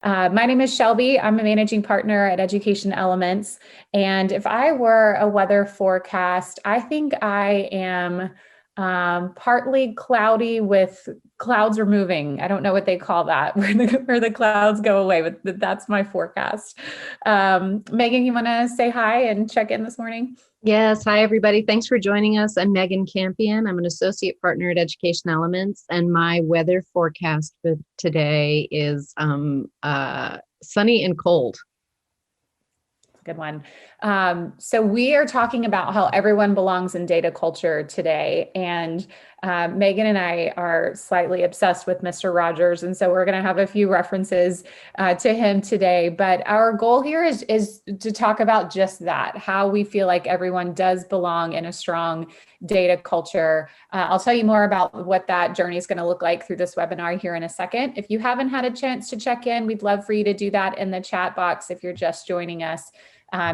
My name is Shelby. I'm a managing partner at Education Elements. And if I were a weather forecast, I think I am partly cloudy with clouds removing. I don't know what they call that, where the clouds go away, but that's my forecast. Megan, you want to say hi and check in this morning? Yes. Hi, everybody. Thanks for joining us. I'm Megan Campion. I'm an associate partner at Education Elements, and my weather forecast for today is sunny and cold. Good one. So we are talking about how everyone belongs in data culture today. And Megan and I are slightly obsessed with Mr. Rogers. And so we're going to have a few references to him today. But our goal here is to talk about just that, how we feel like everyone does belong in a strong data culture. I'll tell you more about what that journey is going to look like through this webinar here in a second. If you haven't had a chance to check in, we'd love for you to do that in the chat box if you're just joining us.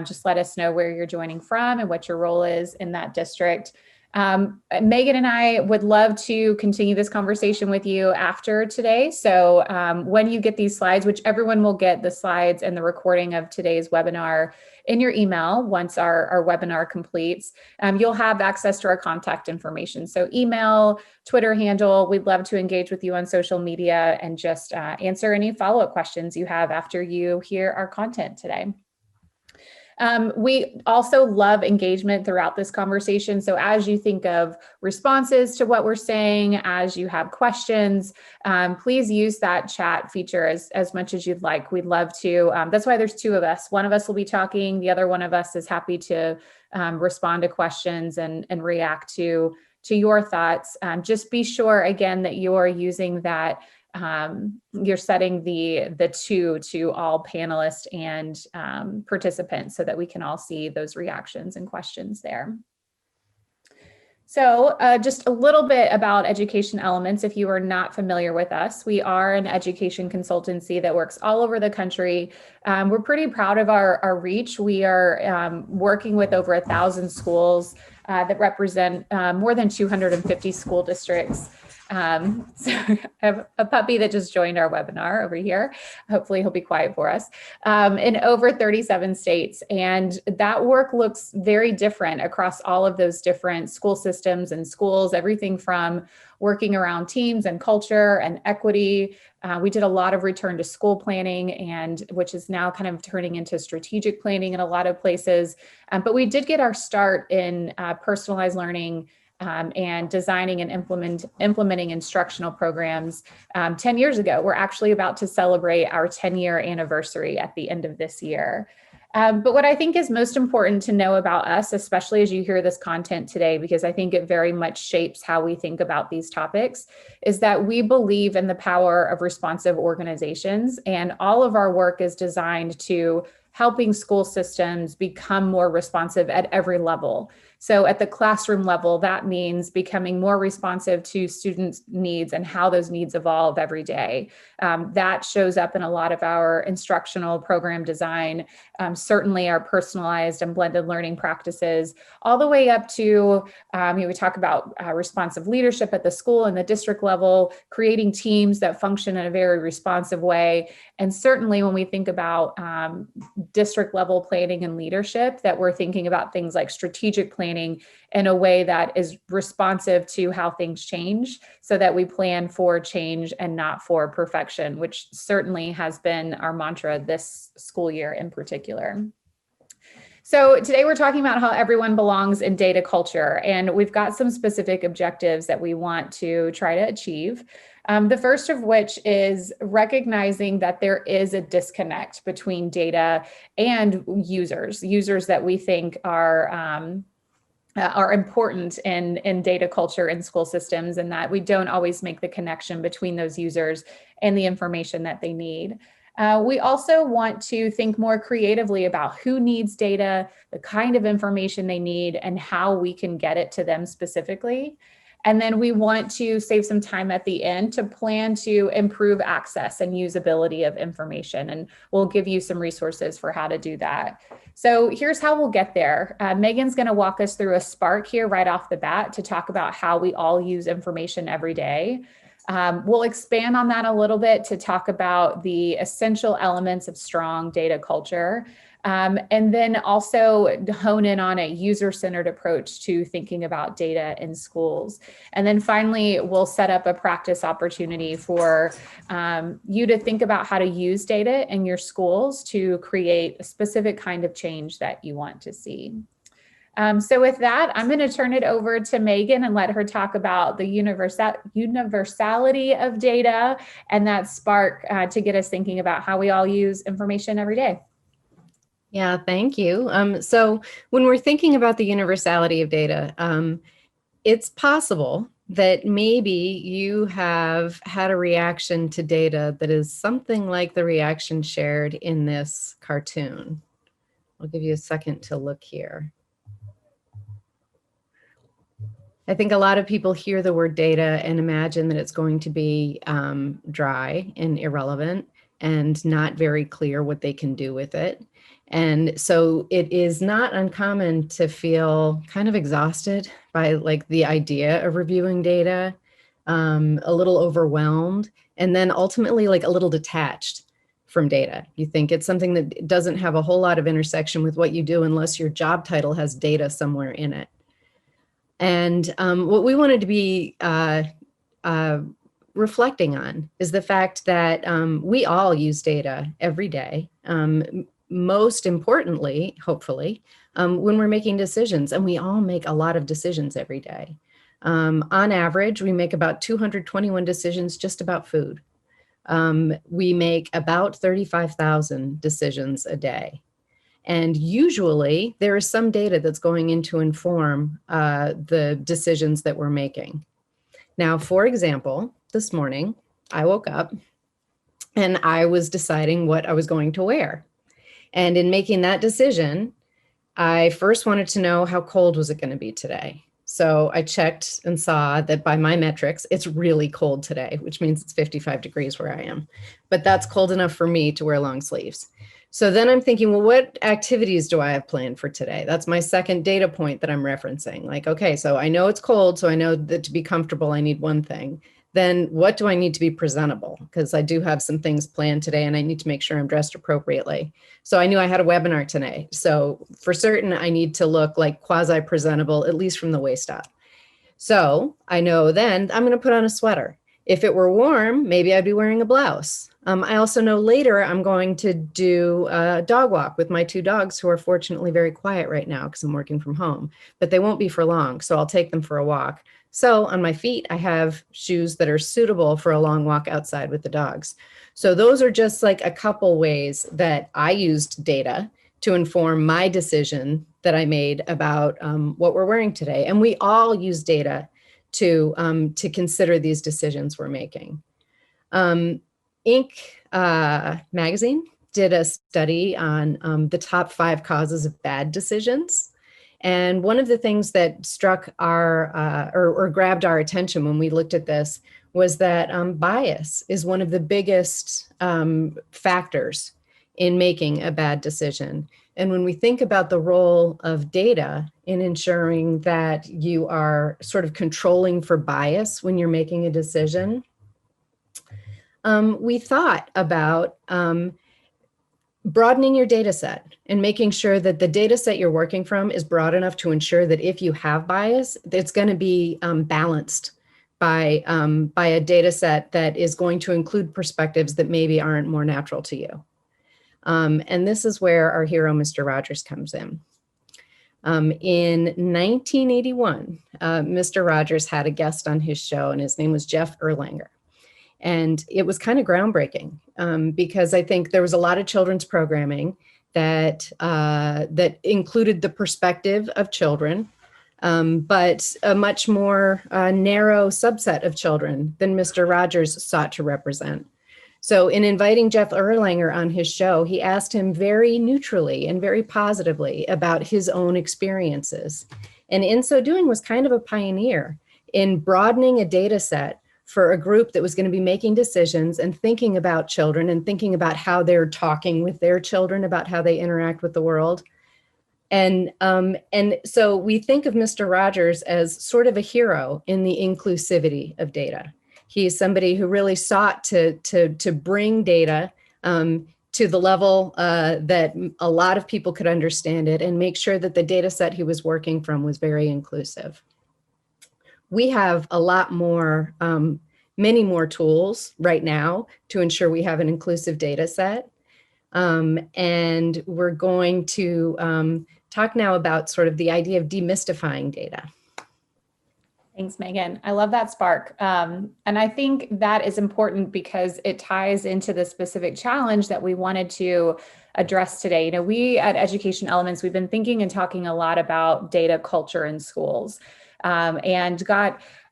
Just let us know where you're joining from and what your role is in that district. Megan and I would love to continue this conversation with you after today. So when you get these slides, which everyone will get the slides and the recording of today's webinar in your email once our webinar completes, you'll have access to our contact information. So email, Twitter handle, we'd love to engage with you on social media and just answer any follow-up questions you have after you hear our content today. We also love engagement throughout this conversation. So as you think of responses to what we're saying, as you have questions, please use that chat feature as much as you'd like. We'd love to. That's why there's two of us. One of us will be talking. The other one of us is happy to respond to questions and react to your thoughts. Just be sure, again, that you're using that you're setting the to all panelists and participants so that we can all see those reactions and questions there. So just a little bit about Education Elements. If you are not familiar with us, we are an education consultancy that works all over the country. We're pretty proud of our reach. We are working with over 1,000 schools that represent more than 250 school districts. So I have a puppy that just joined our webinar over here. Hopefully he'll be quiet for us, in over 37 states. And that work looks very different across all of those different school systems and schools, everything from working around teams and culture and equity. We did a lot of return to school planning, and which is now kind of turning into strategic planning in a lot of places. But we did get our start in personalized learning and designing and implementing instructional programs 10 years ago. We're actually about to celebrate our 10-year anniversary at the end of this year. But what I think is most important to know about us, especially as you hear this content today, because I think it very much shapes how we think about these topics, is that we believe in the power of responsive organizations, and all of our work is designed to helping school systems become more responsive at every level. So at the classroom level, that means becoming more responsive to students' needs and how those needs evolve every day. That shows up in a lot of our instructional program design, certainly our personalized and blended learning practices, all the way up to, we talk about responsive leadership at the school and the district level, creating teams that function in a very responsive way. And certainly when we think about district level planning and leadership, that we're thinking about things like strategic planning in a way that is responsive to how things change, so that we plan for change and not for perfection, which certainly has been our mantra this school year in particular. So today we're talking about how everyone belongs in data culture, and we've got some specific objectives that we want to try to achieve. The first of which is recognizing that there is a disconnect between data and users that we think are important in data culture in school systems, and that we don't always make the connection between those users and the information that they need. We also want to think more creatively about who needs data, the kind of information they need, and how we can get it to them specifically. And then we want to save some time at the end to plan to improve access and usability of information. And we'll give you some resources for how to do that. So here's how we'll get there. Megan's going to walk us through a spark here right off the bat to talk about how we all use information every day. We'll expand on that a little bit to talk about the essential elements of strong data culture. And then also hone in on a user-centered approach to thinking about data in schools. And then finally, we'll set up a practice opportunity for you to think about how to use data in your schools to create a specific kind of change that you want to see. So with that, I'm going to turn it over to Megan and let her talk about the universality of data and that spark to get us thinking about how we all use information every day. Yeah, thank you. So when we're thinking about the universality of data, it's possible that maybe you have had a reaction to data that is something like the reaction shared in this cartoon. I'll give you a second to look here. I think a lot of people hear the word data and imagine that it's going to be dry and irrelevant and not very clear what they can do with it. And so it is not uncommon to feel kind of exhausted by like the idea of reviewing data, a little overwhelmed, and then ultimately like a little detached from data. You think it's something that doesn't have a whole lot of intersection with what you do unless your job title has data somewhere in it. And what we wanted to be reflecting on is the fact that we all use data every day. Most importantly, hopefully, when we're making decisions, and we all make a lot of decisions every day. On average, we make about 221 decisions just about food. We make about 35,000 decisions a day. And usually there is some data that's going in to inform the decisions that we're making. Now, for example, this morning I woke up and I was deciding what I was going to wear. And in making that decision, I first wanted to know how cold was it going to be today. So I checked and saw that by my metrics, it's really cold today, which means it's 55 degrees where I am. But that's cold enough for me to wear long sleeves. So then I'm thinking, well, what activities do I have planned for today? That's my second data point that I'm referencing. Like, okay, so I know it's cold, so I know that to be comfortable, I need one thing. Then what do I need to be presentable? Because I do have some things planned today and I need to make sure I'm dressed appropriately. So I knew I had a webinar today. So for certain, I need to look like quasi-presentable, at least from the waist up. So I know then I'm going to put on a sweater. If it were warm, maybe I'd be wearing a blouse. I also know later I'm going to do a dog walk with my two dogs who are fortunately very quiet right now because I'm working from home, but they won't be for long. So I'll take them for a walk. So on my feet, I have shoes that are suitable for a long walk outside with the dogs. So those are just like a couple ways that I used data to inform my decision that I made about what we're wearing today. And we all use data to consider these decisions we're making. Inc. Magazine did a study on the top 5 causes of bad decisions. And one of the things that struck our or grabbed our attention when we looked at this was that bias is one of the biggest factors in making a bad decision. And when we think about the role of data in ensuring that you are sort of controlling for bias when you're making a decision, we thought about broadening your data set and making sure that the data set you're working from is broad enough to ensure that if you have bias, it's going to be balanced by a data set that is going to include perspectives that maybe aren't more natural to you. And this is where our hero, Mr. Rogers, comes in. In 1981, Mr. Rogers had a guest on his show, and his name was Jeff Erlanger. And it was kind of groundbreaking because I think there was a lot of children's programming that included the perspective of children, but a much more narrow subset of children than Mr. Rogers sought to represent. So in inviting Jeff Erlanger on his show, he asked him very neutrally and very positively about his own experiences. And in so doing was kind of a pioneer in broadening a data set for a group that was going to be making decisions and thinking about children and thinking about how they're talking with their children, about how they interact with the world. And so we think of Mr. Rogers as sort of a hero in the inclusivity of data. He's somebody who really sought to bring data to the level that a lot of people could understand it and make sure that the data set he was working from was very inclusive. We have a lot more, many more tools right now to ensure we have an inclusive data set. And we're going to talk now about sort of the idea of demystifying data. Thanks, Megan. I love that spark. And I think that is important because it ties into the specific challenge that we wanted to address today. You know, we at Education Elements, we've been thinking and talking a lot about data culture in schools.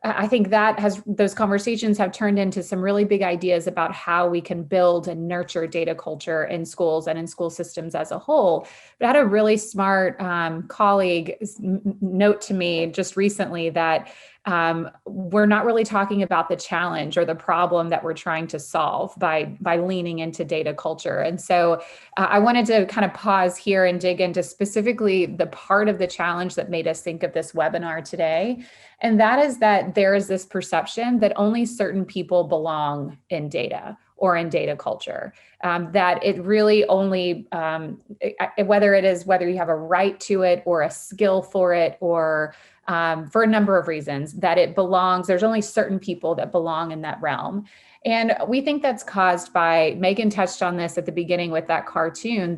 I think that those conversations have turned into some really big ideas about how we can build and nurture data culture in schools and in school systems as a whole. But I had a really smart colleague note to me just recently that we're not really talking about the challenge or the problem that we're trying to solve by leaning into data culture. And so I wanted to kind of pause here and dig into specifically the part of the challenge that made us think of this webinar today. And that is that there is this perception that only certain people belong in data or in data culture, that it really only, whether you have a right to it or a skill for it or for a number of reasons, that it belongs, there's only certain people that belong in that realm. And we think that's caused by, Megan touched on this at the beginning with that cartoon,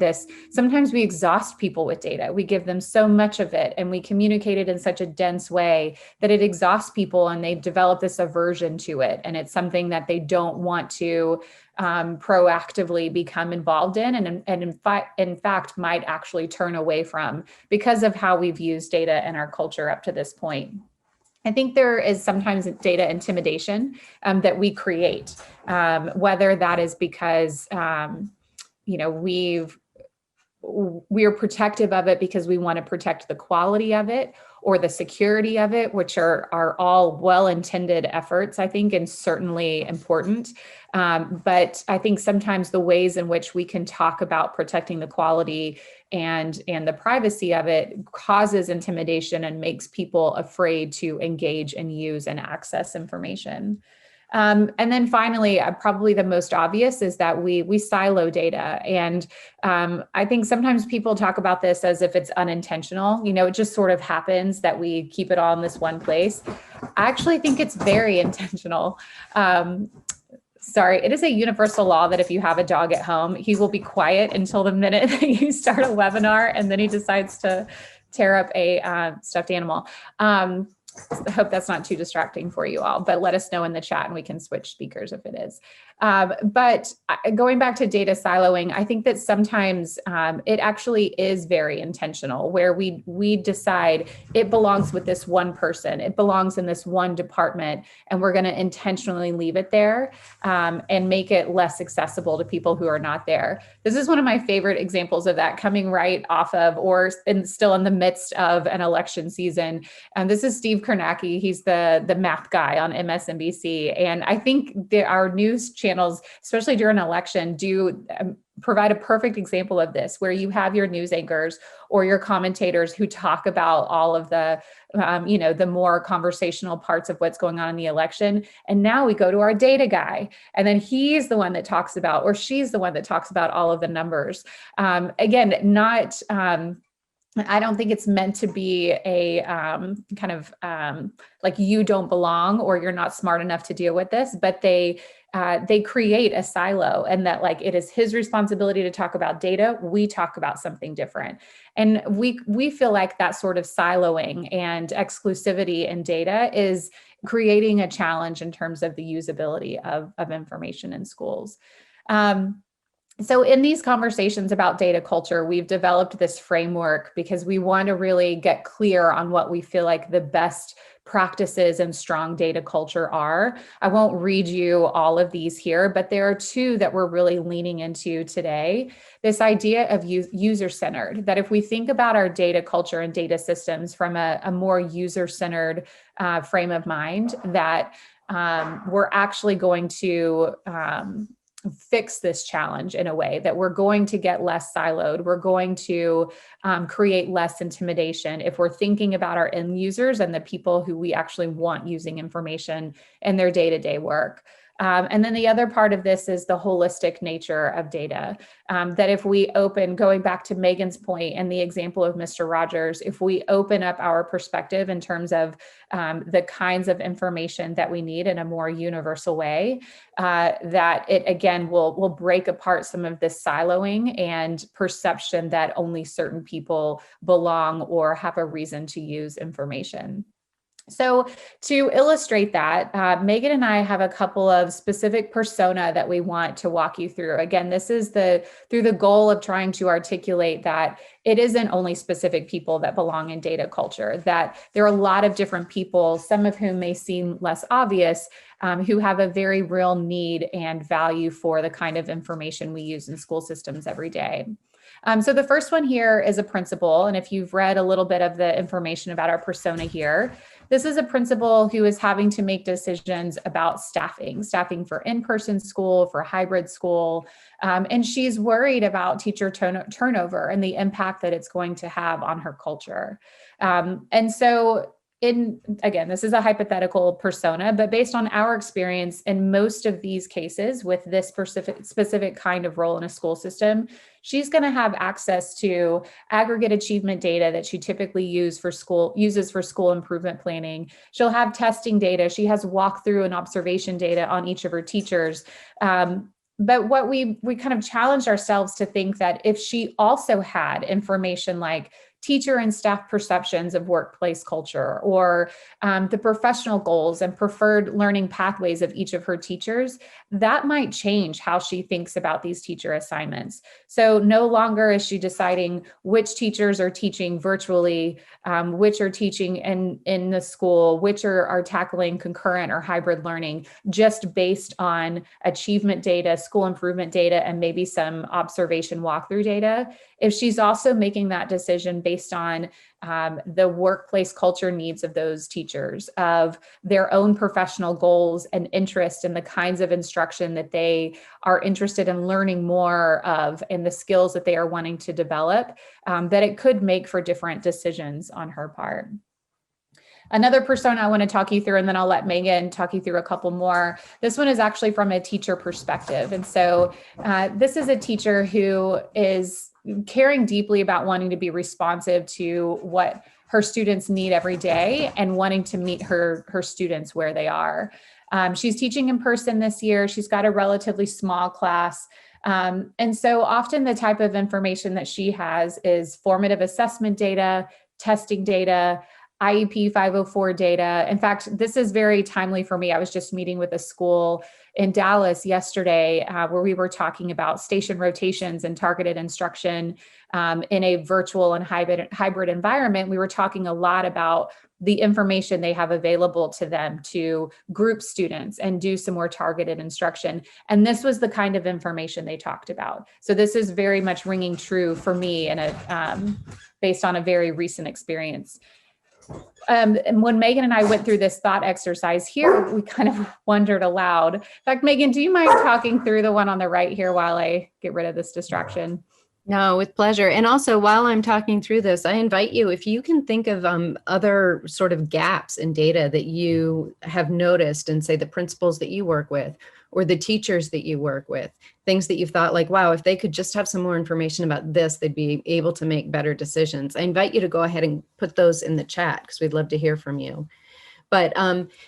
sometimes we exhaust people with data. We give them so much of it and we communicate it in such a dense way that it exhausts people and they develop this aversion to it. And it's something that they don't want to proactively become involved in and in fact might actually turn away from because of how we've used data in our culture up to this point. I think there is sometimes data intimidation that we create, whether that is because we're protective of it because we want to protect the quality of it or the security of it, which are all well-intended efforts, I think, and certainly important. But I think sometimes the ways in which we can talk about protecting the quality and the privacy of it causes intimidation and makes people afraid to engage and use and access information. And then finally, probably the most obvious is that we silo data. And I think sometimes people talk about this as if it's unintentional. You know, it just sort of happens that we keep it all in this one place. I actually think it's very intentional. Sorry, it is a universal law that if you have a dog at home, he will be quiet until the minute that you start a webinar, and then he decides to tear up a stuffed animal. I hope that's not too distracting for you all, but let us know in the chat and we can switch speakers if it is. But going back to data siloing, I think that sometimes it actually is very intentional where we decide it belongs with this one person, it belongs in this one department, and we're going to intentionally leave it there and make it less accessible to people who are not there. This is one of my favorite examples of that coming right off of still in the midst of an election season. And this is Steve Kornacki. He's the math guy on MSNBC. And I think our news channels, especially during an election, do provide a perfect example of this, where you have your news anchors or your commentators who talk about all of the, the more conversational parts of what's going on in the election. And now we go to our data guy, and then he's the one that talks about, or she's the one that talks about all of the numbers. Again, not, I don't think it's meant to be a kind of like you don't belong or you're not smart enough to deal with this, but they create a silo, and that like it is his responsibility to talk about data. We talk about something different. And we feel like that sort of siloing and exclusivity in data is creating a challenge in terms of the usability of information in schools. So in these conversations about data culture, we've developed this framework because we want to really get clear on what we feel like the best practices and strong data culture are. I won't read you all of these here, but there are two that we're really leaning into today. This idea of user-centered, that if we think about our data culture and data systems from a more user-centered frame of mind, that we're actually going to fix this challenge in a way that we're going to get less siloed. We're going to create less intimidation if we're thinking about our end users and the people who we actually want using information in their day-to-day work. And then the other part of this is the holistic nature of data. That if we open, going back to Megan's point and the example of Mr. Rogers, if we open up our perspective in terms of the kinds of information that we need in a more universal way, that it again will break apart some of this siloing and perception that only certain people belong or have a reason to use information. So to illustrate that, Megan and I have a couple of specific persona that we want to walk you through. Again, this is through the goal of trying to articulate that it isn't only specific people that belong in data culture, that there are a lot of different people, some of whom may seem less obvious, who have a very real need and value for the kind of information we use in school systems every day. So the first one here is a principal. And if you've read a little bit of the information about our persona here, this is a principal who is having to make decisions about staffing for in-person school, for hybrid school. And she's worried about teacher turnover and the impact that it's going to have on her culture. And so again, this is a hypothetical persona, but based on our experience in most of these cases with this specific kind of role in a school system, she's going to have access to aggregate achievement data that she typically uses for school improvement planning. She'll have testing data. She has walkthrough and observation data on each of her teachers. But what we kind of challenged ourselves to think that if she also had information like teacher and staff perceptions of workplace culture, or the professional goals and preferred learning pathways of each of her teachers, that might change how she thinks about these teacher assignments. So no longer is she deciding which teachers are teaching virtually, which are teaching in the school, which are tackling concurrent or hybrid learning, just based on achievement data, school improvement data, and maybe some observation walkthrough data. If she's also making that decision based on the workplace culture needs of those teachers, of their own professional goals and interest in the kinds of instruction that they are interested in learning more of and the skills that they are wanting to develop, that it could make for different decisions on her part. Another persona I want to talk you through, and then I'll let Megan talk you through a couple more. This one is actually from a teacher perspective. And so this is a teacher who is caring deeply about wanting to be responsive to what her students need every day and wanting to meet her students where they are. She's teaching in person this year. She's got a relatively small class. And so often the type of information that she has is formative assessment data, testing data, IEP 504 data. In fact, this is very timely for me. I was just meeting with a school in Dallas yesterday where we were talking about station rotations and targeted instruction in a virtual and hybrid environment. We were talking a lot about the information they have available to them to group students and do some more targeted instruction. And this was the kind of information they talked about. So this is very much ringing true for me and based on a very recent experience. And when Megan and I went through this thought exercise here, we kind of wondered aloud. In fact, Megan, do you mind talking through the one on the right here while I get rid of this distraction? No, with pleasure. And also, while I'm talking through this, I invite you, if you can think of other sort of gaps in data that you have noticed and say the principals that you work with or the teachers that you work with, things that you've thought like, wow, if they could just have some more information about this, they'd be able to make better decisions. I invite you to go ahead and put those in the chat because we'd love to hear from you. But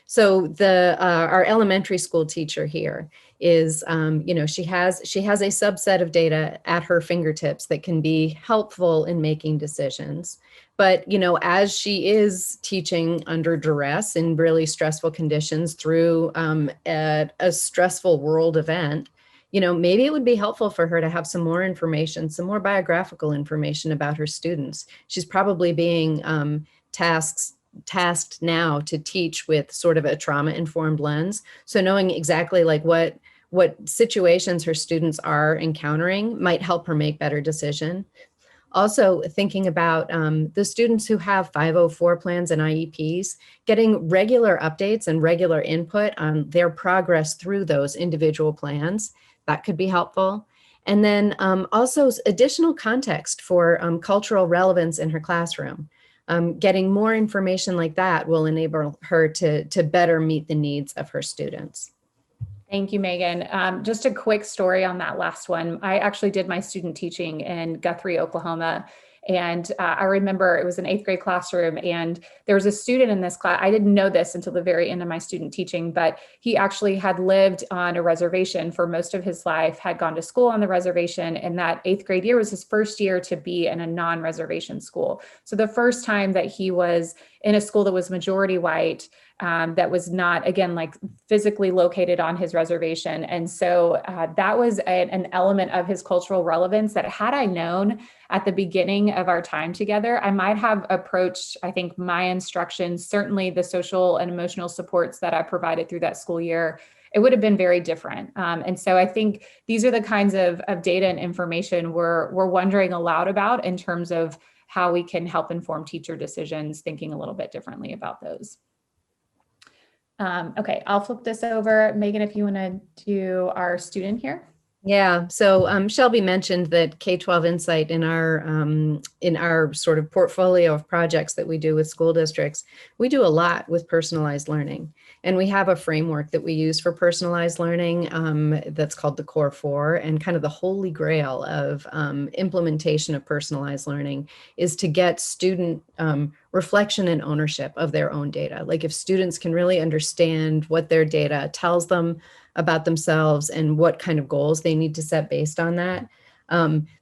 so our elementary school teacher here is, she has a subset of data at her fingertips that can be helpful in making decisions. But, as she is teaching under duress in really stressful conditions through a stressful world event, maybe it would be helpful for her to have some more information, some more biographical information about her students. She's probably being tasked now to teach with sort of a trauma-informed lens. So knowing exactly like what situations her students are encountering might help her make better decision. Also thinking about the students who have 504 plans and IEPs, getting regular updates and regular input on their progress through those individual plans. that could be helpful. And then also additional context for cultural relevance in her classroom. Getting more information like that will enable her to better meet the needs of her students. Thank you, Megan. Just a quick story on that last one. I actually did my student teaching in Guthrie, Oklahoma. And I remember it was an 8th grade classroom, and there was a student in this class. I didn't know this until the very end of my student teaching, but he actually had lived on a reservation for most of his life, had gone to school on the reservation, and that 8th grade year was his first year to be in a non-reservation school. So the first time that he was in a school that was majority white, that was not, again, like physically located on his reservation. And so that was an element of his cultural relevance that, had I known at the beginning of our time together, I might have approached, I think, my instructions, certainly the social and emotional supports that I provided through that school year, it would have been very different. And so I think these are the kinds of data and information we're wondering aloud about in terms of how we can help inform teacher decisions, thinking a little bit differently about those. Okay, I'll flip this over. Megan, if you want to do our student here. Yeah, so Shelby mentioned that K-12 Insight in our sort of portfolio of projects that we do with school districts, we do a lot with personalized learning. And we have a framework that we use for personalized learning that's called the Core 4. And kind of the holy grail of implementation of personalized learning is to get student reflection and ownership of their own data. Like, if students can really understand what their data tells them about themselves and what kind of goals they need to set based on that.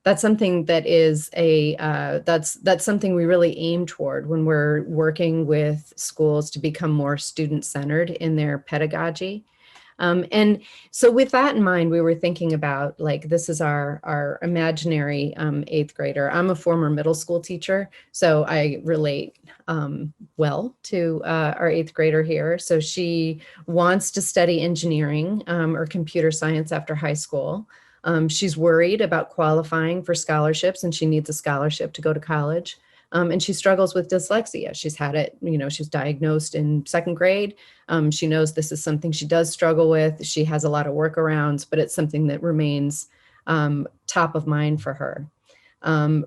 That's something that is that's something we really aim toward when we're working with schools to become more student-centered in their pedagogy. And so with that in mind, we were thinking about, like, this is our imaginary 8th grader. I'm a former middle school teacher, so I relate well to our 8th grader here. So she wants to study engineering or computer science after high school. She's worried about qualifying for scholarships, and she needs a scholarship to go to college. And she struggles with dyslexia. She's had it, she's diagnosed in 2nd grade. She knows this is something she does struggle with. She has a lot of workarounds, but it's something that remains top of mind for her.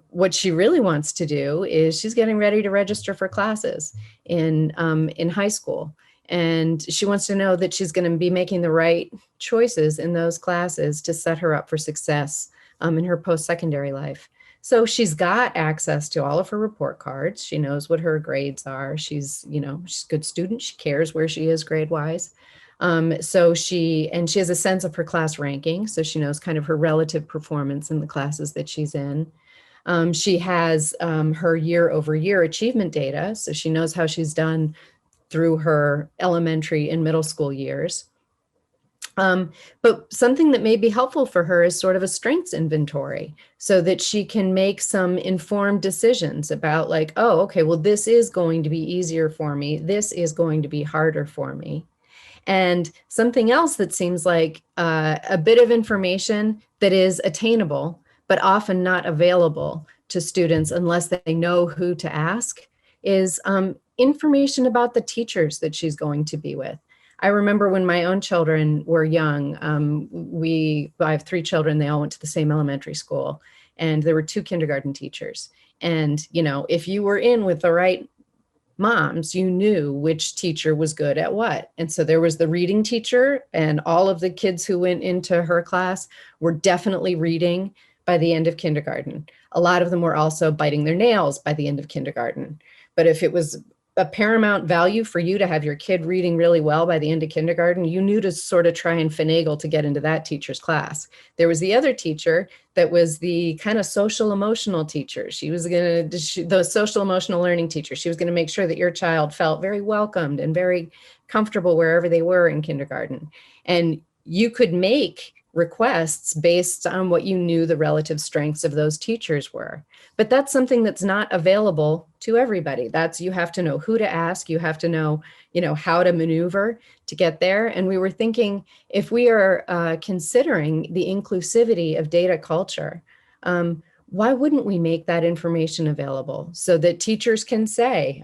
What she really wants to do is she's getting ready to register for classes in high school. And she wants to know that she's going to be making the right choices in those classes to set her up for success in her post-secondary life. So she's got access to all of her report cards. She knows what her grades are. She's a good student. She cares where she is grade-wise. So she has a sense of her class ranking. So she knows kind of her relative performance in the classes that she's in. She has her year-over-year achievement data. So she knows how she's done through her elementary and middle school years. But something that may be helpful for her is sort of a strengths inventory, so that she can make some informed decisions about, like, oh, okay, well, this is going to be easier for me. This is going to be harder for me. And something else that seems like a bit of information that is attainable, but often not available to students unless they know who to ask, is information about the teachers that she's going to be with. I remember when my own children were young, I have 3 children, they all went to the same elementary school, and there were 2 kindergarten teachers. And, if you were in with the right moms, you knew which teacher was good at what. And so there was the reading teacher, and all of the kids who went into her class were definitely reading by the end of kindergarten. A lot of them were also biting their nails by the end of kindergarten. But if it was a paramount value for you to have your kid reading really well by the end of kindergarten, you knew to sort of try and finagle to get into that teacher's class. There was the other teacher that was the kind of social emotional teacher. She was the social emotional learning teacher. She was going to make sure that your child felt very welcomed and very comfortable wherever they were in kindergarten. And you could make requests based on what you knew the relative strengths of those teachers were. But that's something that's not available to everybody. You have to know who to ask. You have to know, how to maneuver to get there. And we were thinking, if we are considering the inclusivity of data culture, why wouldn't we make that information available so that teachers can say,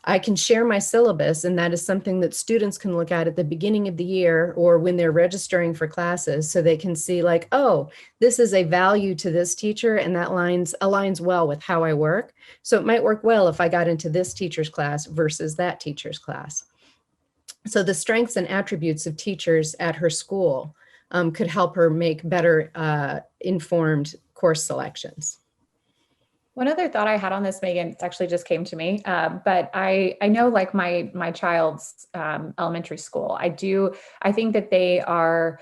I can share my syllabus, and that is something that students can look at the beginning of the year or when they're registering for classes, so they can see like, oh, this is a value to this teacher, and that aligns well with how I work. So it might work well if I got into this teacher's class versus that teacher's class. So the strengths and attributes of teachers at her school could help her make better informed course selections. One other thought I had on this, Megan, it actually just came to me, but I know like my child's elementary school, I think that they are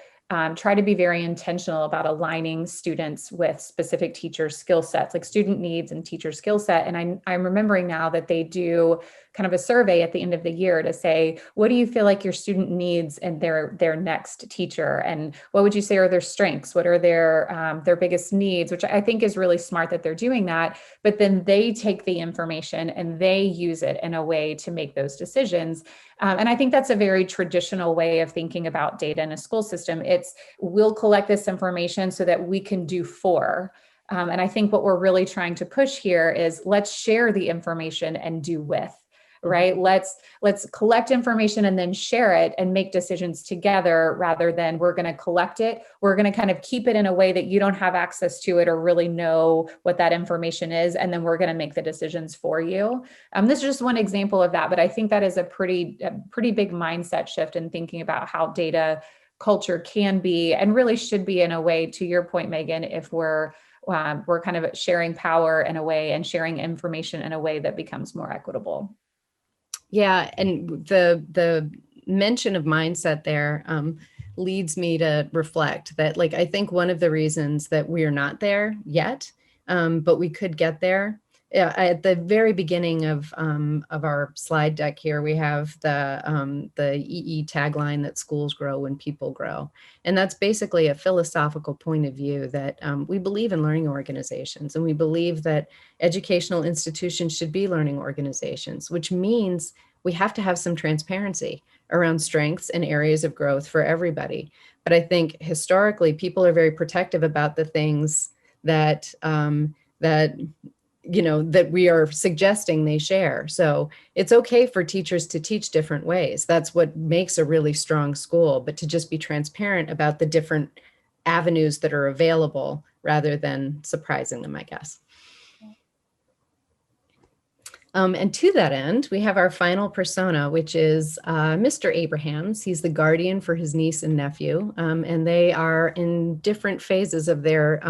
try to be very intentional about aligning students with specific teacher skill sets, like student needs and teacher skill set. And I'm remembering now that they do kind of a survey at the end of the year to say, what do you feel like your student needs in their next teacher? And what would you say are their strengths? What are their biggest needs? Which I think is really smart that they're doing that. But then they take the information and they use it in a way to make those decisions. And I think that's a very traditional way of thinking about data in a school system. We'll collect this information so that we can do for. And I think what we're really trying to push here is let's share the information and do with. Right? Let's collect information and then share it and make decisions together, rather than we're going to collect it. We're going to kind of keep it in a way that you don't have access to it or really know what that information is. And then we're going to make the decisions for you. This is just one example of that, but I think that is a pretty big mindset shift in thinking about how data culture can be and really should be, in a way, to your point, Megan, if we're kind of sharing power in a way and sharing information in a way that becomes more equitable. Yeah, and the mention of mindset there leads me to reflect that, like, I think one of the reasons that we are not there yet, but we could get there. At the very beginning of our slide deck here, we have the EE tagline that schools grow when people grow, and that's basically a philosophical point of view that we believe in learning organizations, and we believe that educational institutions should be learning organizations, which means we have to have some transparency around strengths and areas of growth for everybody. But I think historically, people are very protective about the things that that we are suggesting they share. So it's okay for teachers to teach different ways. That's what makes a really strong school, but to just be transparent about the different avenues that are available rather than surprising them, I guess. And to that end, we have our final persona, which is Mr. Abrahams. He's the guardian for his niece and nephew, and they are in different phases of their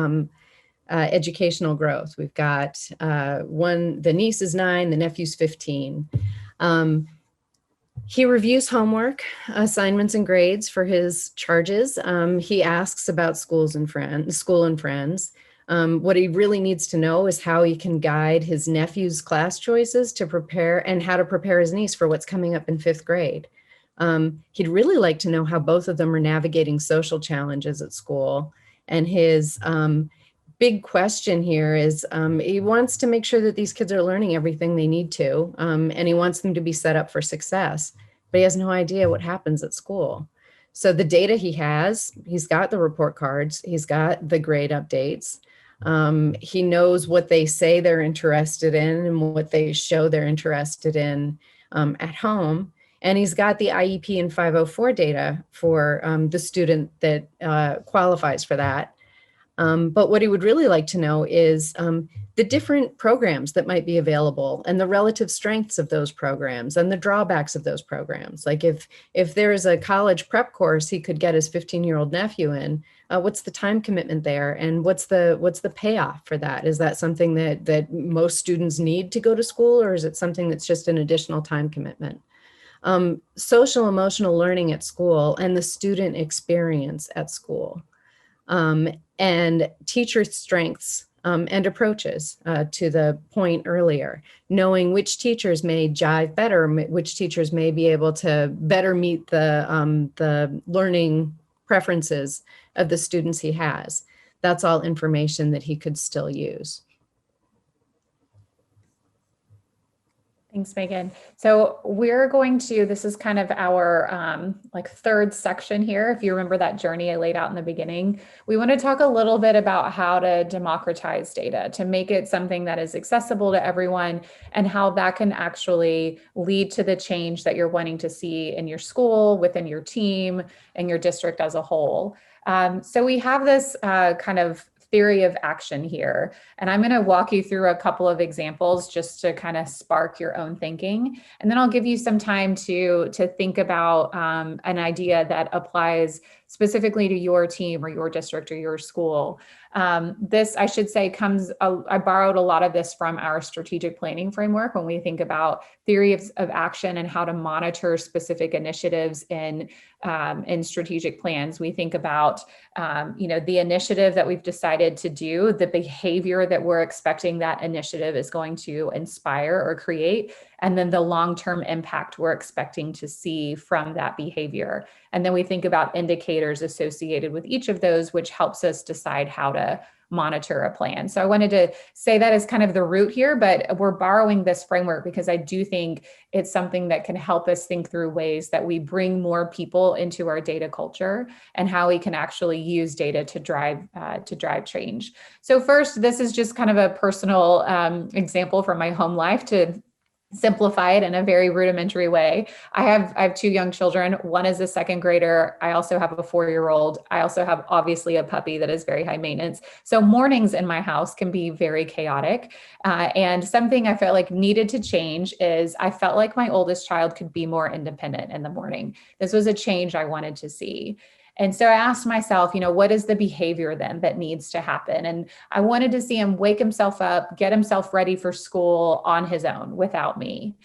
educational growth. We've got the niece is 9, the nephew's 15. He reviews homework, assignments, and grades for his charges. He asks about school and friends. What he really needs to know is how he can guide his nephew's class choices to prepare, and how to prepare his niece for what's coming up in 5th grade. He'd really like to know how both of them are navigating social challenges at school. And his big question here is he wants to make sure that these kids are learning everything they need to, and he wants them to be set up for success, but he has no idea what happens at school. So the data he's got the report cards, he's got the grade updates. He knows what they say they're interested in and what they show they're interested in at home. And he's got the IEP and 504 data for the student that qualifies for that. But what he would really like to know is the different programs that might be available and the relative strengths of those programs and the drawbacks of those programs. Like if there is a college prep course he could get his 15-year-old nephew in, what's the time commitment there, and what's the payoff for that? Is that something that most students need to go to school, or is it something that's just an additional time commitment? Social emotional learning at school and the student experience at school. And teacher strengths and approaches, to the point earlier, knowing which teachers may jive better, which teachers may be able to better meet the learning preferences of the students he has. That's all information that he could still use. Thanks, Megan. So we're going to, this is kind of our like third section here. If you remember that journey I laid out in the beginning, we want to talk a little bit about how to democratize data, to make it something that is accessible to everyone, and how that can actually lead to the change that you're wanting to see in your school, within your team, and your district as a whole. So we have this kind of theory of action here. And I'm going to walk you through a couple of examples just to kind of spark your own thinking. And then I'll give you some time to think about an idea that applies specifically to your team or your district or your school. This, I should say, I borrowed a lot of this from our strategic planning framework when we think about theories of action and how to monitor specific initiatives in strategic plans. We think about, the initiative that we've decided to do, the behavior that we're expecting that initiative is going to inspire or create, and then the long-term impact we're expecting to see from that behavior. And then we think about indicators associated with each of those, which helps us decide how to monitor a plan. So I wanted to say that as kind of the root here, but we're borrowing this framework because I do think it's something that can help us think through ways that we bring more people into our data culture and how we can actually use data to drive change. So first, this is just kind of a personal example from my home life to simplify it in a very rudimentary way. I have two young children. One is a second grader. I also have a 4-year-old. I also have obviously a puppy that is very high maintenance. So mornings in my house can be very chaotic. And something I felt like needed to change is I felt like my oldest child could be more independent in the morning. This was a change I wanted to see. And so I asked myself, what is the behavior then that needs to happen? And I wanted to see him wake himself up, get himself ready for school on his own without me.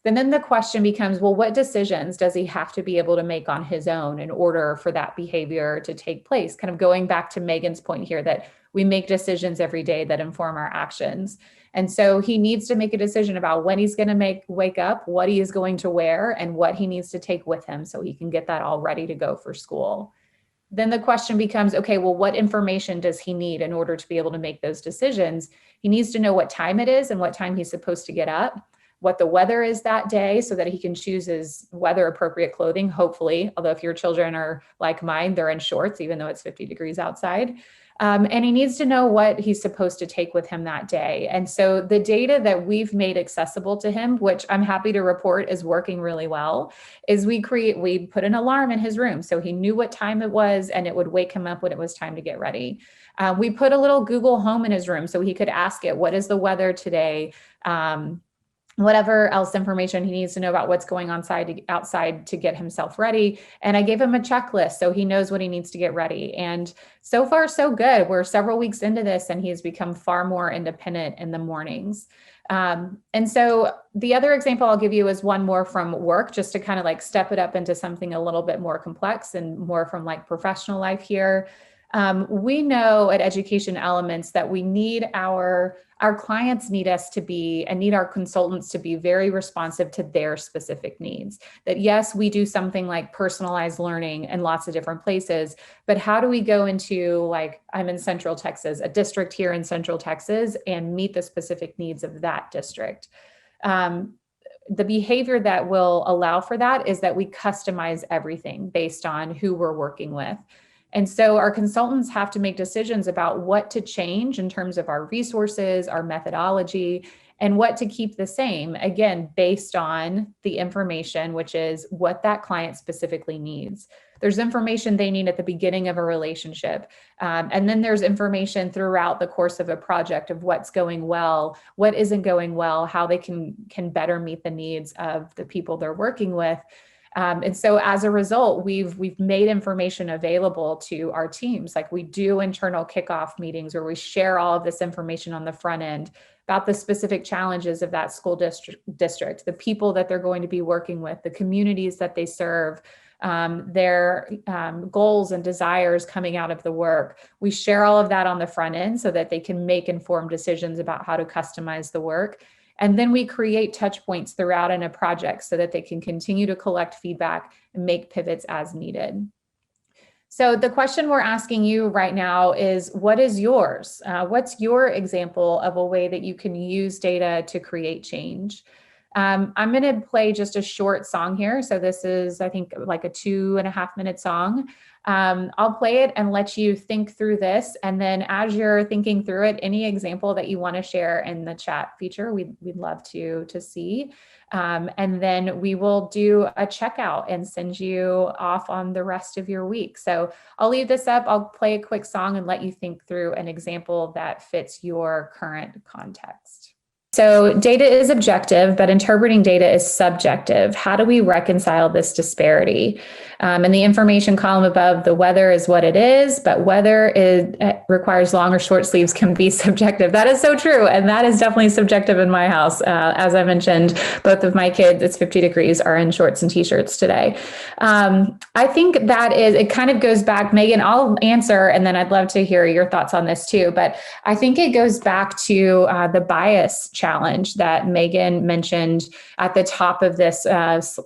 Then the question becomes, well, what decisions does he have to be able to make on his own in order for that behavior to take place? Kind of going back to Megan's point here that we make decisions every day that inform our actions. And so he needs to make a decision about when he's going to wake up, what he is going to wear, and what he needs to take with him so he can get that all ready to go for school. Then the question becomes, okay, well, what information does he need in order to be able to make those decisions? He needs to know what time it is and what time he's supposed to get up, what the weather is that day so that he can choose his weather appropriate clothing, hopefully. Although if your children are like mine, they're in shorts, even though it's 50 degrees outside. And he needs to know what he's supposed to take with him that day. And so the data that we've made accessible to him, which I'm happy to report is working really well, is we put an alarm in his room so he knew what time it was and it would wake him up when it was time to get ready. We put a little Google Home in his room so he could ask it, what is the weather today? Whatever else information he needs to know about what's going on outside to get himself ready. And I gave him a checklist so he knows what he needs to get ready. And so far, so good. We're several weeks into this and he's become far more independent in the mornings. And so the other example I'll give you is one more from work, just to kind of like step it up into something a little bit more complex and more from like professional life here. We know at Education Elements that we need our clients need us to be and need our consultants to be very responsive to their specific needs. That yes, we do something like personalized learning in lots of different places, but how do we go into, like, I'm in Central Texas, a district here in Central Texas, and meet the specific needs of that district? The behavior that will allow for that is that we customize everything based on who we're working with. And so our consultants have to make decisions about what to change in terms of our resources, our methodology, and what to keep the same, again, based on the information, which is what that client specifically needs. There's information they need at the beginning of a relationship. And then there's information throughout the course of a project of what's going well, what isn't going well, how they can better meet the needs of the people they're working with. And so as a result, we've made information available to our teams. Like we do internal kickoff meetings where we share all of this information on the front end about the specific challenges of that school district, the people that they're going to be working with, the communities that they serve, their goals and desires coming out of the work. We share all of that on the front end so that they can make informed decisions about how to customize the work. And then we create touch points throughout in a project so that they can continue to collect feedback and make pivots as needed. So the question we're asking you right now is, what is yours? What's your example of a way that you can use data to create change? I'm going to play just a short song here. So this is, I think, like a 2.5-minute song. I'll play it and let you think through this. And then as you're thinking through it, any example that you want to share in the chat feature, we'd love to see. And then we will do a checkout and send you off on the rest of your week. So I'll leave this up. I'll play a quick song and let you think through an example that fits your current context. So data is objective, but interpreting data is subjective. How do we reconcile this disparity? In the information column above, the weather is what it is, but whether it requires long or short sleeves can be subjective. That is so true. And that is definitely subjective in my house. As I mentioned, both of my kids, it's 50 degrees, are in shorts and t-shirts today. I think it kind of goes back, Megan, I'll answer, and then I'd love to hear your thoughts on this too. But I think it goes back to the bias challenge that Megan mentioned at the top of this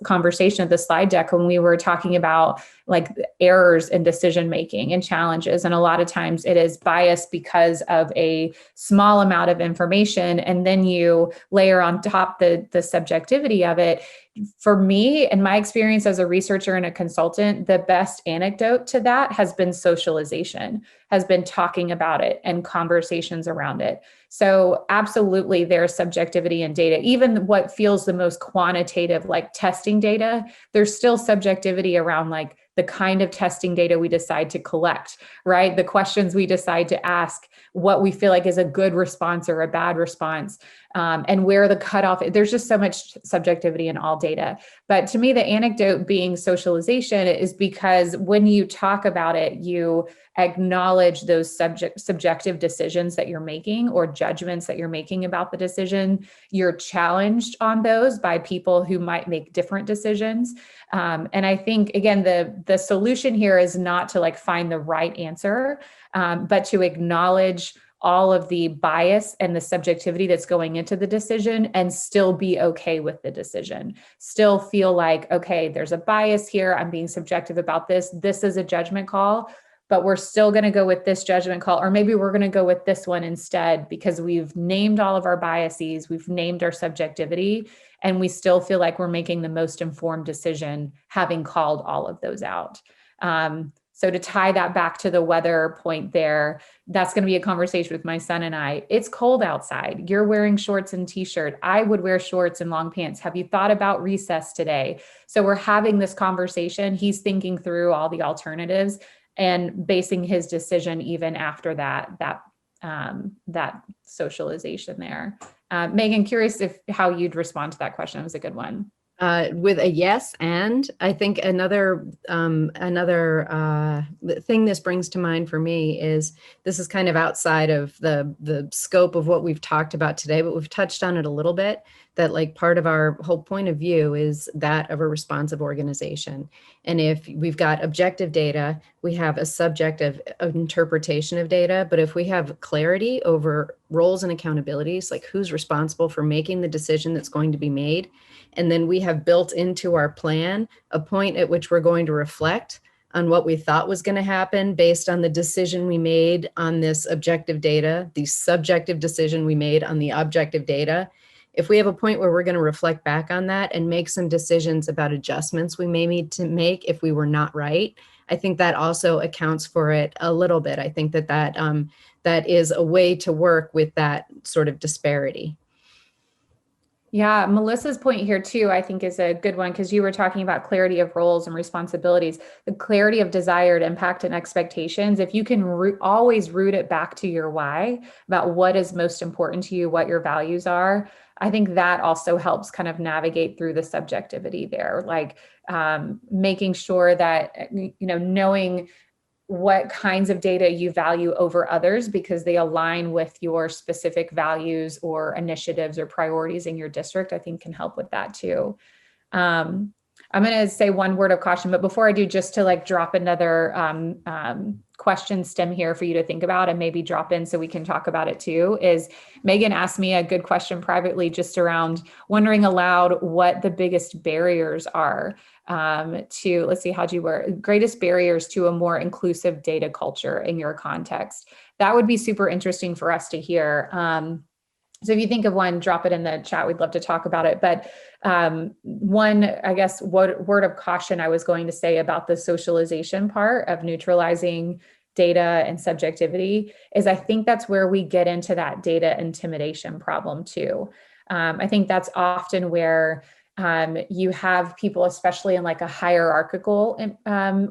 conversation of the slide deck when we were talking about like errors in decision making and challenges. And a lot of times it is bias because of a small amount of information, and then you layer on top the subjectivity of it. For me, in my experience as a researcher and a consultant, the best anecdote to that has been socialization, has been talking about it and conversations around it. So absolutely, there's subjectivity in data. Even what feels the most quantitative, like testing data, there's still subjectivity around like the kind of testing data we decide to collect, right? The questions we decide to ask, what we feel like is a good response or a bad response, and where the cutoff, there's just so much subjectivity in all data. But to me, the anecdote being socialization is because when you talk about it, you acknowledge those subjective decisions that you're making or judgments that you're making about the decision. You're challenged on those by people who might make different decisions. And I think, again, the solution here is not to like find the right answer, but to acknowledge all of the bias and the subjectivity that's going into the decision and still be okay with the decision. Still feel like, okay, there's a bias here. I'm being subjective about this. This is a judgment call, but we're still going to go with this judgment call, or maybe we're going to go with this one instead because we've named all of our biases, we've named our subjectivity, and we still feel like we're making the most informed decision having called all of those out. So to tie that back to the weather point there, that's going to be a conversation with my son and I. It's cold outside. You're wearing shorts and t-shirt. I would wear shorts and long pants. Have you thought about recess today? So we're having this conversation. He's thinking through all the alternatives and basing his decision even after that socialization there. Megan, curious how you'd respond to that question. It was a good one. With a yes, and I think another thing this brings to mind for me is this is kind of outside of the scope of what we've talked about today, but we've touched on it a little bit, that like part of our whole point of view is that of a responsive organization. And if we've got objective data, we have a subjective interpretation of data, but if we have clarity over roles and accountabilities, like who's responsible for making the decision that's going to be made, and then we have built into our plan a point at which we're going to reflect on what we thought was going to happen based on the decision we made on this objective data, the subjective decision we made on the objective data. If we have a point where we're going to reflect back on that and make some decisions about adjustments we may need to make if we were not right, I think that also accounts for it a little bit. I think that is a way to work with that sort of disparity. Yeah, Melissa's point here too, I think is a good one, because you were talking about clarity of roles and responsibilities, the clarity of desired impact and expectations. If you can always root it back to your why about what is most important to you, what your values are, I think that also helps kind of navigate through the subjectivity there, like making sure that, knowing what kinds of data you value over others because they align with your specific values or initiatives or priorities in your district, I think can help with that too. I'm going to say one word of caution, but before I do, just to like drop another question stem here for you to think about and maybe drop in so we can talk about it too, is Megan asked me a good question privately just around wondering aloud what the biggest barriers are to, let's see, how'd you word, greatest barriers to a more inclusive data culture in your context. That would be super interesting for us to hear. So if you think of one, drop it in the chat. We'd love to talk about it. But one, I guess, what word of caution I was going to say about the socialization part of neutralizing data and subjectivity is I think that's where we get into that data intimidation problem too. I think that's often where you have people, especially in like a hierarchical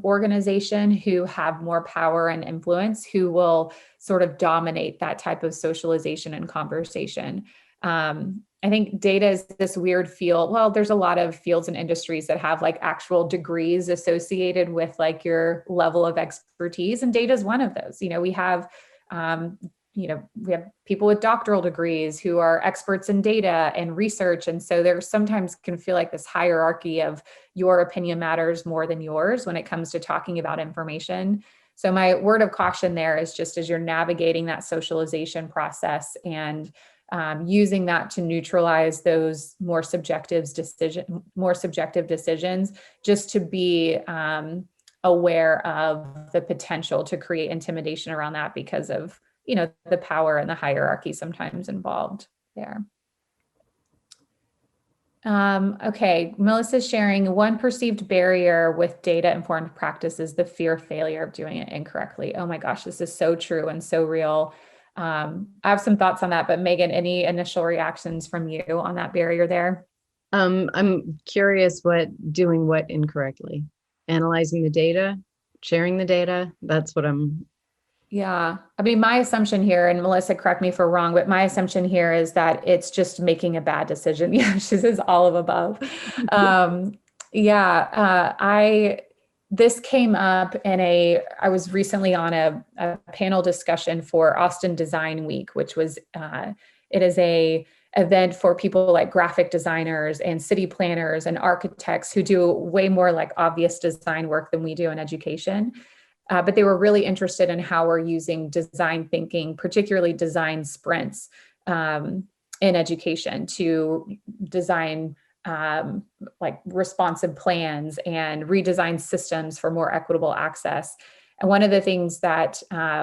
organization, who have more power and influence, who will sort of dominate that type of socialization and conversation. I think data is this weird field. Well, there's a lot of fields and industries that have like actual degrees associated with like your level of expertise, and data is one of those. Um, we have people with doctoral degrees who are experts in data and research. And so there sometimes can feel like this hierarchy of your opinion matters more than yours when it comes to talking about information. So my word of caution there is just as you're navigating that socialization process and using that to neutralize those more subjective decisions, just to be aware of the potential to create intimidation around that because of the power and the hierarchy sometimes involved there. Okay, Melissa's sharing one perceived barrier with data-informed practice is the fear of failure of doing it incorrectly. Oh my gosh, this is so true and so real. I have some thoughts on that, but Megan, any initial reactions from you on that barrier there? I'm curious doing what incorrectly? Analyzing the data, sharing the data. That's what I'm. Yeah. I mean, my assumption here, and Melissa, correct me if we're wrong, but my assumption here is that it's just making a bad decision. Yeah, she says all of above. Yeah, this came up I was recently on a panel discussion for Austin Design Week, which was, it is a event for people like graphic designers and city planners and architects who do way more like obvious design work than we do in education. But they were really interested in how we're using design thinking, particularly design sprints in education to design like responsive plans and redesign systems for more equitable access. And one of the things that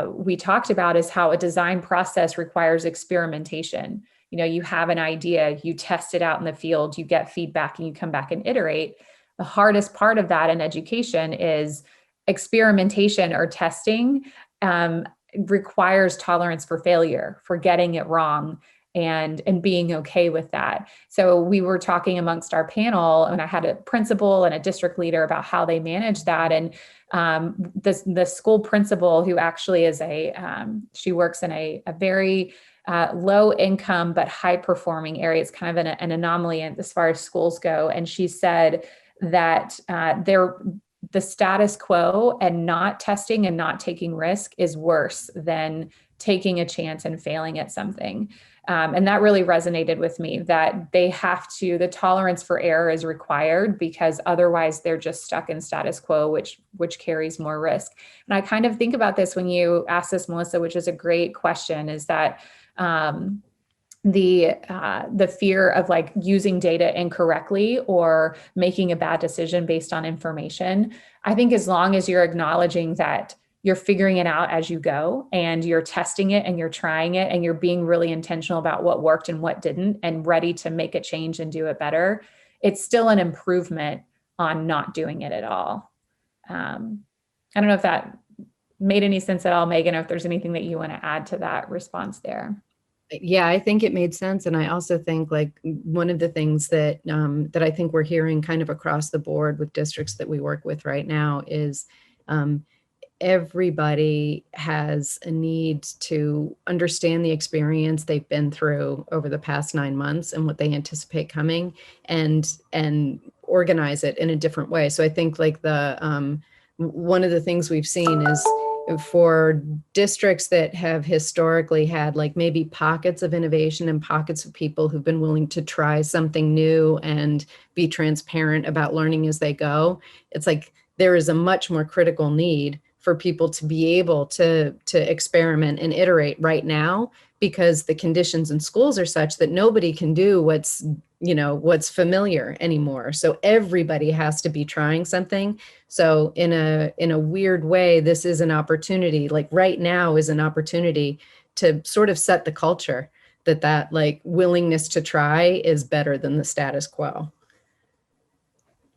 we talked about is how a design process requires experimentation. You have an idea, you test it out in the field, you get feedback, and you come back and iterate. The hardest part of that in education is experimentation or testing requires tolerance for failure, for getting it wrong, and being okay with that. So we were talking amongst our panel, and I had a principal and a district leader about how they manage that. And the school principal, who actually is she works in a very low income but high performing area. It's kind of an anomaly as far as schools go. And she said that the status quo and not testing and not taking risk is worse than taking a chance and failing at something. And that really resonated with me, that the tolerance for error is required, because otherwise they're just stuck in status quo, which carries more risk. And I kind of think about this when you ask this, Melissa, which is a great question, is that the fear of like using data incorrectly or making a bad decision based on information. I think as long as you're acknowledging that you're figuring it out as you go and you're testing it and you're trying it and you're being really intentional about what worked and what didn't and ready to make a change and do it better, it's still an improvement on not doing it at all. I don't know if that made any sense at all, Megan, or if there's anything that you want to add to that response there. Yeah, I think it made sense. And I also think like one of the things that that I think we're hearing kind of across the board with districts that we work with right now is everybody has a need to understand the experience they've been through over the past 9 months and what they anticipate coming, and organize it in a different way. So I think like one of the things we've seen is for districts that have historically had like maybe pockets of innovation and pockets of people who've been willing to try something new and be transparent about learning as they go, it's like there is a much more critical need for people to be able to experiment and iterate right now, because the conditions in schools are such that nobody can do what's familiar anymore. So everybody has to be trying something. So in a weird way, this is an opportunity, like right now is an opportunity to sort of set the culture that like willingness to try is better than the status quo.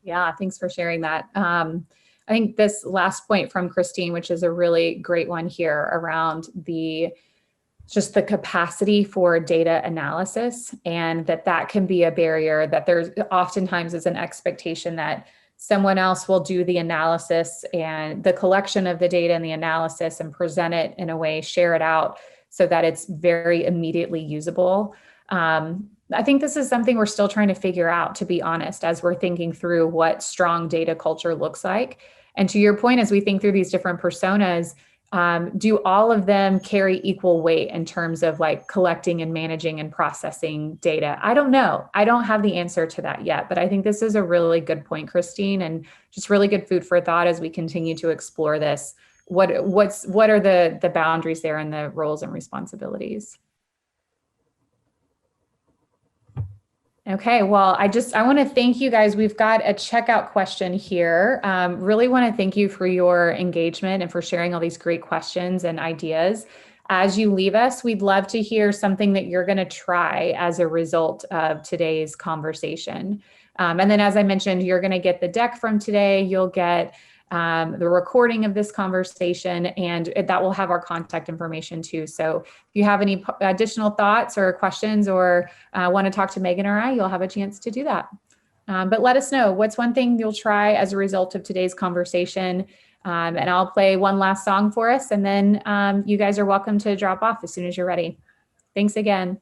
Yeah, thanks for sharing that. I think this last point from Christine, which is a really great one here around just the capacity for data analysis, and that can be a barrier, that there's oftentimes is an expectation that someone else will do the analysis and the collection of the data and the analysis and present it in a way, share it out so that it's very immediately usable. I think this is something we're still trying to figure out, to be honest, as we're thinking through what strong data culture looks like. And to your point, as we think through these different personas, do all of them carry equal weight in terms of like collecting and managing and processing data? I don't know. I don't have the answer to that yet, but I think this is a really good point, Christine, and just really good food for thought as we continue to explore this. What are the boundaries there and the roles and responsibilities? Okay, well, I want to thank you guys. We've got a checkout question here. Really want to thank you for your engagement and for sharing all these great questions and ideas. As you leave us, we'd love to hear something that you're going to try as a result of today's conversation. And then, as I mentioned, you're going to get the deck from today. You'll get the recording of this conversation, and that will have our contact information too. So if you have any additional thoughts or questions, or want to talk to Megan or I, you'll have a chance to do that. But let us know, what's one thing you'll try as a result of today's conversation? And I'll play one last song for us, and then you guys are welcome to drop off as soon as you're ready. Thanks again.